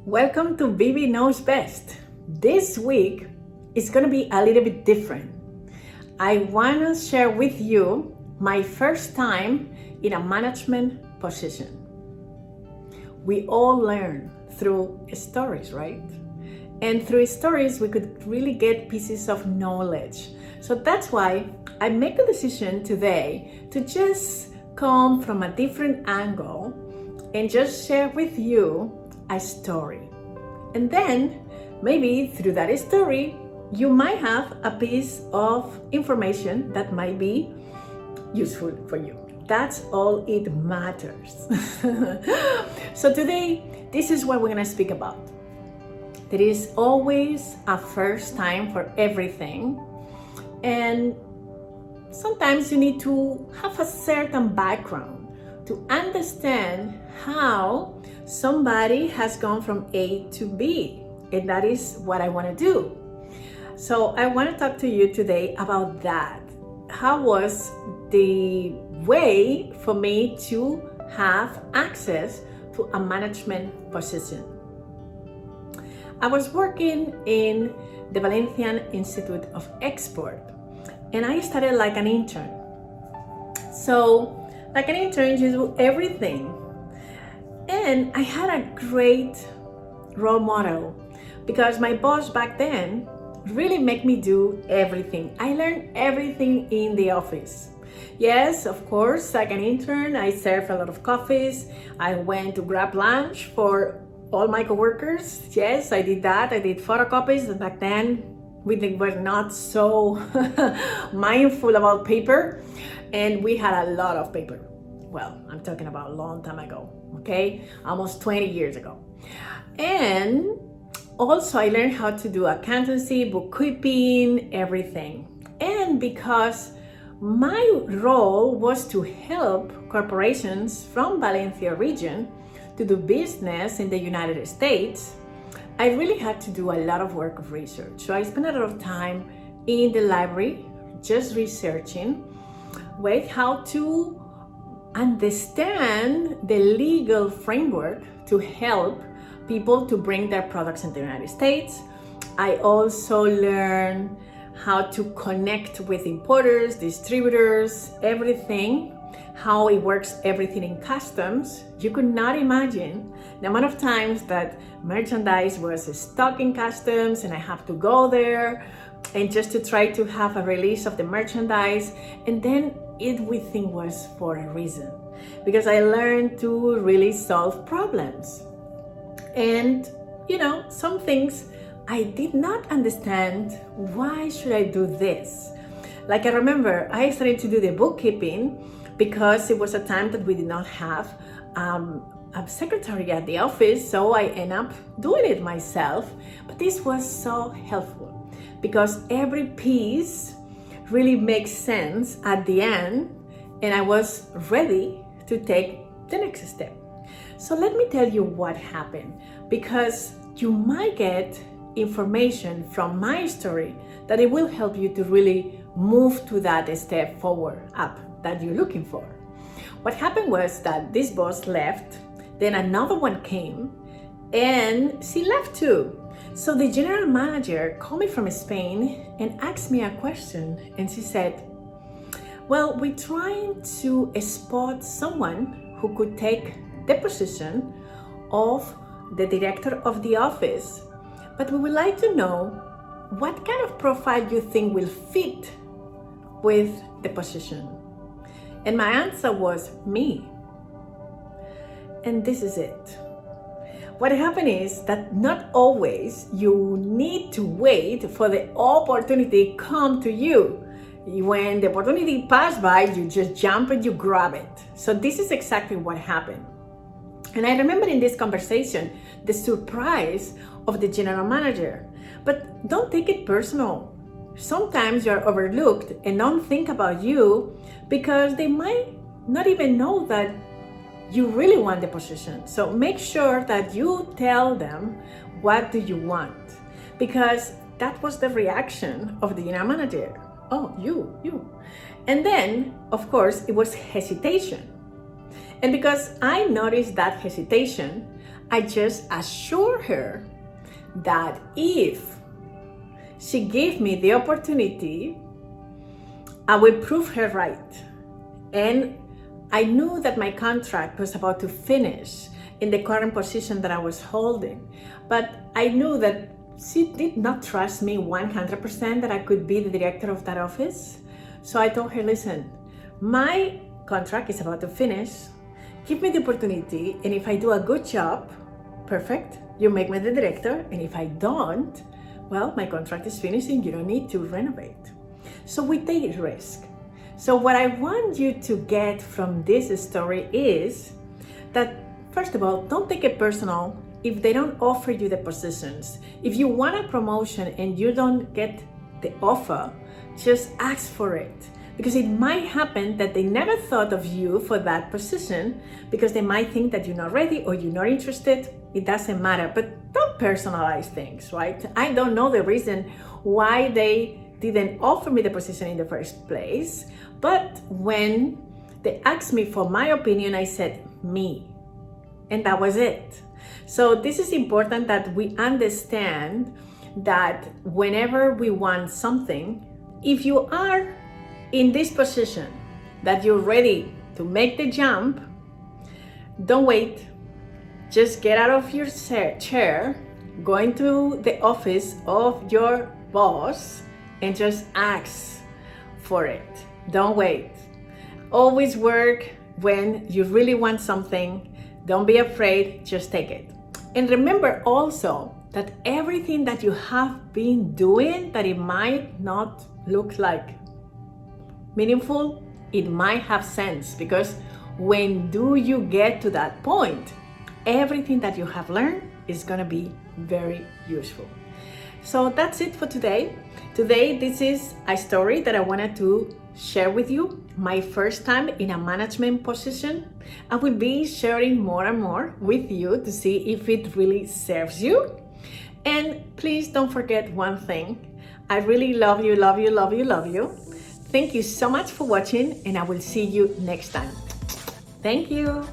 Welcome to Vivi Knows Best. This week is going to be a little bit different. I want to share with you my first time in a management position. We all learn through stories, right? And through stories, we could really get pieces of knowledge. So that's why I make a decision today to just come from a different angle and just share with you a story. And then maybe through that story, you might have a piece of information that might be useful for you. That's all it matters. So today, this is what we're gonna speak about. There is always a first time for everything. And sometimes you need to have a certain background to understand how somebody has gone from A to B. And that is what I want to do. So I want to talk to you today about that. How was the way for me to have access to a management position? I was working in the Valencian Institute of Export, and I started like an intern. So like an intern, you do everything. And I had a great role model because my boss back then really made me do everything. I learned everything in the office. Yes, of course, like an intern, I served a lot of coffees. I went to grab lunch for all my coworkers. Yes, I did that. I did photocopies. And back then, we were not so mindful about paper, and we had a lot of paper. Well, I'm talking about a long time ago, okay? Almost 20 years ago. And also I learned how to do accountancy, bookkeeping, everything. And because my role was to help corporations from Valencia region to do business in the United States, I really had to do a lot of work of research. So I spent a lot of time in the library just researching with how to understand the legal framework to help people to bring their products in the United States. I also learned how to connect with importers, distributors, everything, how it works, everything in customs. You could not imagine the amount of times that merchandise was stuck in customs and I have to go there and just to try to have a release of the merchandise. And then everything was for a reason, because I learned to really solve problems. And some things I did not understand. Why should I do this? Like I remember I started to do the bookkeeping because it was a time that we did not have a secretary at the office, so I ended up doing it myself. But this was so helpful because every piece really makes sense at the end, and I was ready to take the next step. So let me tell you what happened, because you might get information from my story that it will help you to really move to that step forward up that you're looking for. What happened was that this boss left, then another one came, and she left too. So the general manager called me from Spain and asked me a question, and she said, well, we're trying to spot someone who could take the position of the director of the office, but we would like to know what kind of profile you think will fit with the position. And my answer was me. And this is it. What happened is that not always you need to wait for the opportunity come to you. When the opportunity passes by, you just jump and you grab it. So this is exactly what happened. And I remember in this conversation, the surprise of the general manager. But don't take it personal. Sometimes you're overlooked and don't think about you because they might not even know that you really want the position. So make sure that you tell them what do you want, because that was the reaction of the general manager. Oh, you. And then, of course, it was hesitation. And because I noticed that hesitation, I just assured her that if she gave me the opportunity, I would prove her right. And I knew that my contract was about to finish in the current position that I was holding. But I knew that she did not trust me 100% that I could be the director of that office. So I told her, listen, my contract is about to finish. Give me the opportunity. And if I do a good job, perfect, you make me the director. And if I don't, well, my contract is finished and you don't need to renovate. So we take risk. So what I want you to get from this story is that, first of all, don't take it personal if they don't offer you the positions. If you want a promotion and you don't get the offer, just ask for it. Because it might happen that they never thought of you for that position because they might think that you're not ready or you're not interested. It doesn't matter, but don't personalize things, right? I don't know the reason why they didn't offer me the position in the first place, but when they asked me for my opinion, I said me, and that was it. So this is important that we understand that whenever we want something, if you are in this position that you're ready to make the jump, don't wait. Just get out of your chair, go into the office of your boss and just ask for it. Don't wait. Always work when you really want something. Don't be afraid, just take it. And remember also that everything that you have been doing, that it might not look like meaningful, it might have sense, because when do you get to that point, everything that you have learned is going to be very useful. So that's it for today. Today, this is a story that I wanted to share with you. My first time in a management position. I will be sharing more and more with you to see if it really serves you. And please don't forget one thing. I really love you, love you, love you, love you. Thank you so much for watching, and I will see you next time. Thank you.